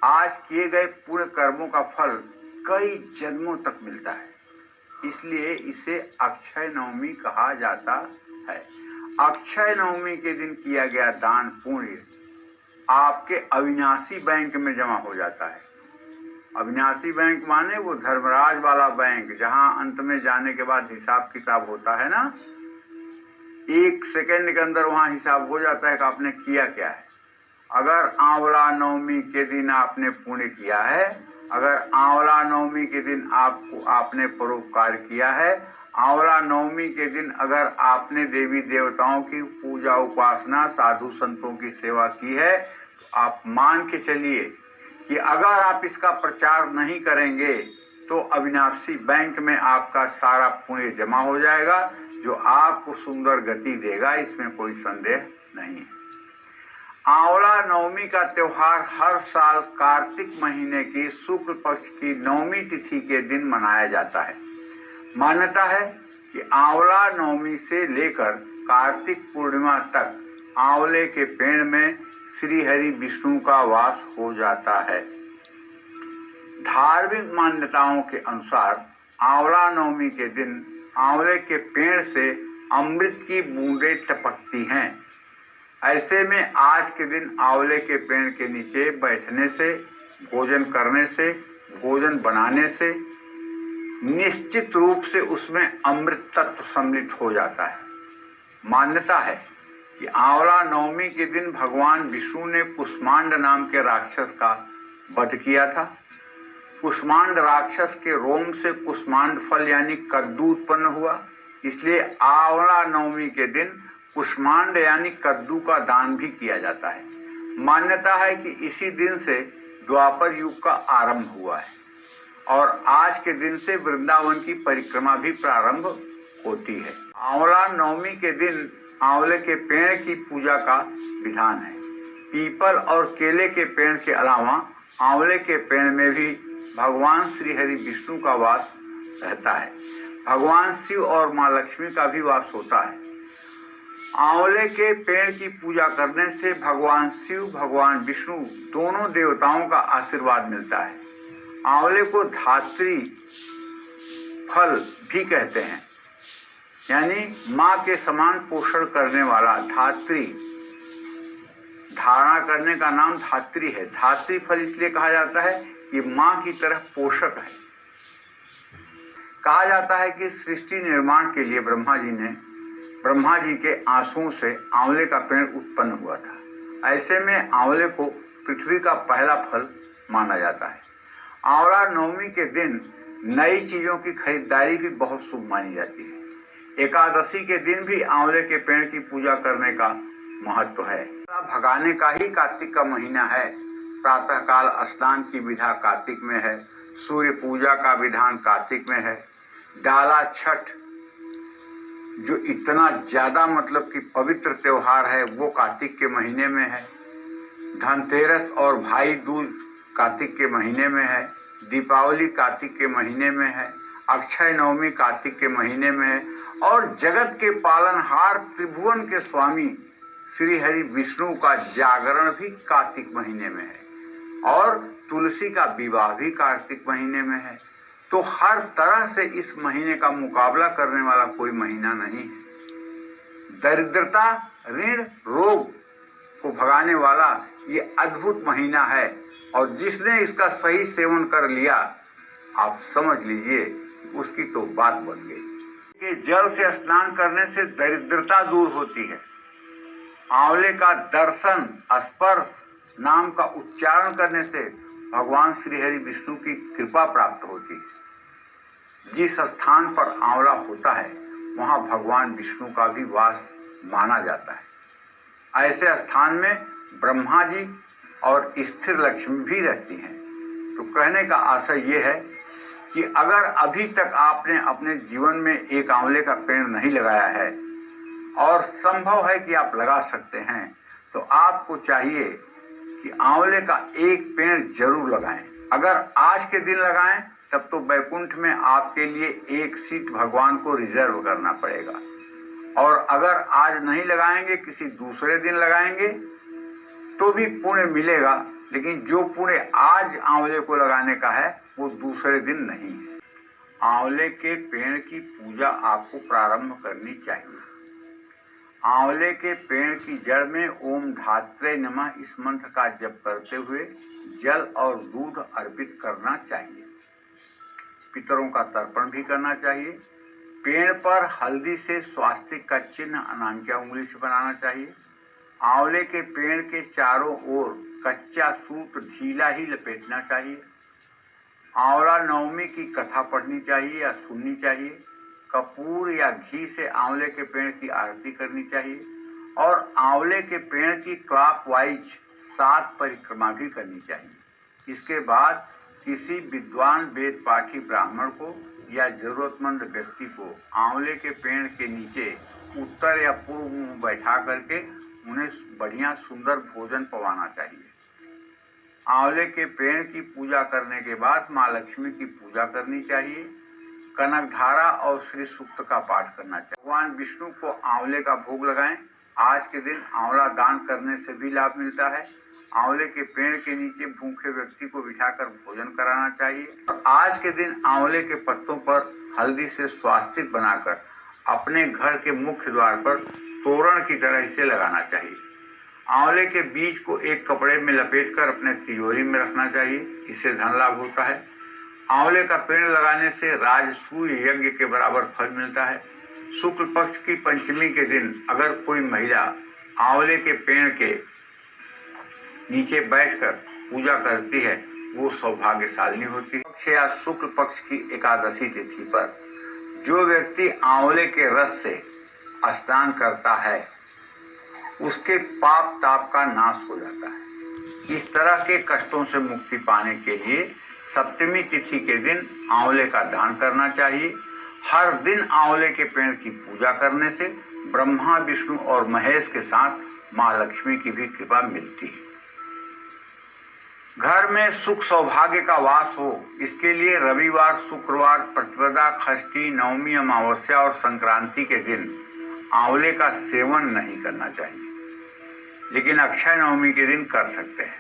आज किए गए पुण्य कर्मों का फल कई जन्मों तक मिलता है, इसलिए इसे अक्षय नवमी कहा जाता है। अक्षय नवमी के दिन किया गया दान पुण्य आपके अविनाशी बैंक में जमा हो जाता है। अविनाशी बैंक माने वो धर्मराज वाला बैंक, जहां अंत में जाने के बाद हिसाब किताब होता है ना, 1 सेकंड के अंदर वहां हिसाब हो जाता है कि आपने किया क्या है। अगर आंवला नवमी के दिन आपने पुण्य किया है, अगर आंवला नवमी के दिन आपने परोपकार किया है, आंवला नवमी के दिन अगर आपने देवी देवताओं की पूजा उपासना साधु संतों की सेवा की है, तो आप मान के चलिए कि अगर आप इसका प्रचार नहीं करेंगे तो अविनाशी बैंक में आपका सारा पुण्य जमा हो जाएगा, जो आपको सुंदर गति देगा, इसमें कोई संदेह नहीं है। आंवला नवमी का त्योहार हर साल कार्तिक महीने की शुक्ल पक्ष की नवमी तिथि के दिन मनाया जाता है। मान्यता है कि आंवला नवमी से लेकर कार्तिक पूर्णिमा तक आंवले के पेड़ में श्री हरि विष्णु का वास हो जाता है। धार्मिक मान्यताओं के अनुसार आंवला नवमी के दिन आंवले के पेड़ से अमृत की बूंदें टपकती हैं। ऐसे में आज के दिन आंवले के पेड़ के नीचे बैठने से, भोजन करने से, भोजन बनाने से निश्चित रूप से उसमें अमृत तत्व सम्मिलित हो जाता है। मान्यता है कि आंवला नवमी के दिन भगवान विष्णु ने कुष्मांड नाम के राक्षस का वध किया था। कुष्मांड राक्षस के रोम से कुष्मांड फल यानी कद्दू उत्पन्न हुआ, इसलिए आंवला नवमी के दिन कुष्मांड यानी कद्दू का दान भी किया जाता है। मान्यता है कि इसी दिन से द्वापर युग का आरंभ हुआ है और आज के दिन से वृंदावन की परिक्रमा भी प्रारंभ होती है। आंवला नवमी के दिन आंवले के पेड़ की पूजा का विधान है। पीपल और केले के पेड़ के अलावा आंवले के पेड़ में भी भगवान श्री हरि विष्णु का वास रहता है। भगवान शिव और माँ लक्ष्मी का भी वास होता है। आंवले के पेड़ की पूजा करने से भगवान शिव, भगवान विष्णु दोनों देवताओं का आशीर्वाद मिलता है। आंवले को धात्री फल भी कहते हैं, यानी माँ के समान पोषण करने वाला। धात्री, धारणा करने का नाम धात्री है। धात्री फल इसलिए कहा जाता है कि माँ की तरह पोषक है। कहा जाता है कि सृष्टि निर्माण के लिए ब्रह्मा जी के आंसुओं से आंवले का पेड़ उत्पन्न हुआ था। ऐसे में आंवले को पृथ्वी का पहला फल माना जाता है। आंवला नवमी के दिन नई चीजों की खरीदारी भी बहुत शुभ मानी जाती है। एकादशी के दिन भी आंवले के पेड़ की पूजा करने का महत्व है। भगाने का ही कार्तिक का महीना है। प्रातःकाल स्नान की विधा कार्तिक में है। सूर्य पूजा का विधान कार्तिक में है। डाला छठ जो इतना ज्यादा मतलब कि पवित्र त्योहार है, वो कार्तिक के महीने में है। धनतेरस और भाई दूज कार्तिक के महीने में है। दीपावली कार्तिक के महीने में है। अक्षय नवमी कार्तिक के महीने में है। और जगत के पालनहार त्रिभुवन के स्वामी श्री हरि विष्णु का जागरण भी कार्तिक महीने में है। और तुलसी का विवाह भी कार्तिक महीने में है। तो हर तरह से इस महीने का मुकाबला करने वाला कोई महीना नहीं है। दरिद्रता, ऋण, रोग को भगाने वाला ये अद्भुत महीना है और जिसने इसका सही सेवन कर लिया, आप समझ लीजिए उसकी तो बात बन गई। कि जल से स्नान करने से दरिद्रता दूर होती है। आंवले का दर्शन, स्पर्श, नाम का उच्चारण करने से भगवान श्री हरि विष्णु की कृपा प्राप्त होती है। जिस स्थान पर आंवला होता है वहां भगवान विष्णु का भी वास माना जाता है। ऐसे स्थान में ब्रह्मा जी और स्थिर लक्ष्मी भी रहती हैं। तो कहने का आशय ये है कि अगर अभी तक आपने अपने जीवन में एक आंवले का पेड़ नहीं लगाया है और संभव है कि आप लगा सकते हैं, तो आपको चाहिए कि आंवले का एक पेड़ जरूर लगाएं। अगर आज के दिन लगाएं तब तो बैकुंठ में आपके लिए एक सीट भगवान को रिजर्व करना पड़ेगा। और अगर आज नहीं लगाएंगे, किसी दूसरे दिन लगाएंगे तो भी पुण्य मिलेगा, लेकिन जो पुण्य आज आंवले को लगाने का है वो दूसरे दिन नहीं है। आंवले के पेड़ की पूजा आपको प्रारंभ करनी चाहिए। आंवले के पेड़ की जड़ में ओम धात्रे नमः इस मंत्र का जप करते हुए जल और दूध अर्पित करना चाहिए। पितरों का तर्पण भी करना चाहिए। पेड़ पर हल्दी से स्वास्तिक का चिन्ह अनामिका उंगली से बनाना चाहिए। आंवले के पेड़ के चारों ओर कच्चा सूत ढीला ही लपेटना चाहिए। आंवला नवमी की कथा पढ़नी चाहिए या सुननी चाहिए। कपूर या घी से आंवले के पेड़ की आरती करनी चाहिए और आंवले के पेड़ की क्लॉकवाइज 7 परिक्रमा भी करनी चाहिए। इसके बाद किसी विद्वान वेद पाठी ब्राह्मण को या जरूरतमंद व्यक्ति को आंवले के पेड़ के नीचे उत्तर या पूर्व मुंह बैठा करके उन्हें बढ़िया सुंदर भोजन पवाना चाहिए। आंवले के पेड़ की पूजा करने के बाद माँ लक्ष्मी की पूजा करनी चाहिए। कनकधारा और श्री सूक्त का पाठ करना चाहिए। भगवान विष्णु को आंवले का भोग लगाएं। आज के दिन आंवला दान करने से भी लाभ मिलता है। आंवले के पेड़ के नीचे भूखे व्यक्ति को बिठाकर भोजन कराना चाहिए। आज के दिन आंवले के पत्तों पर हल्दी से स्वास्तिक बनाकर अपने घर के मुख्य द्वार पर तोरण की तरह इसे लगाना चाहिए। आंवले के बीज को एक कपड़े में लपेटकर अपने तिजोरी में रखना चाहिए। इससे धन लाभ होता है। आंवले का पेड़ लगाने से राजसूय यज्ञ के बराबर फल मिलता है। शुक्ल पक्ष की पंचमी के दिन अगर कोई महिला आंवले के पेड़ के नीचे बैठकर पूजा करती है वो सौभाग्यशालिनी होती है। पक्ष या शुक्ल पक्ष की एकादशी तिथि पर जो व्यक्ति आंवले के रस से स्नान करता है उसके पाप ताप का नाश हो जाता है। इस तरह के कष्टों से मुक्ति पाने के लिए सप्तमी तिथि के दिन आंवले का दान करना चाहिए। हर दिन आंवले के पेड़ की पूजा करने से ब्रह्मा विष्णु और महेश के साथ माँ लक्ष्मी की भी कृपा मिलती है। घर में सुख सौभाग्य का वास हो इसके लिए रविवार, शुक्रवार, प्रतिपदा, षष्ठी, नवमी, अमावस्या और संक्रांति के दिन आंवले का सेवन नहीं करना चाहिए, लेकिन अक्षय नवमी के दिन कर सकते हैं।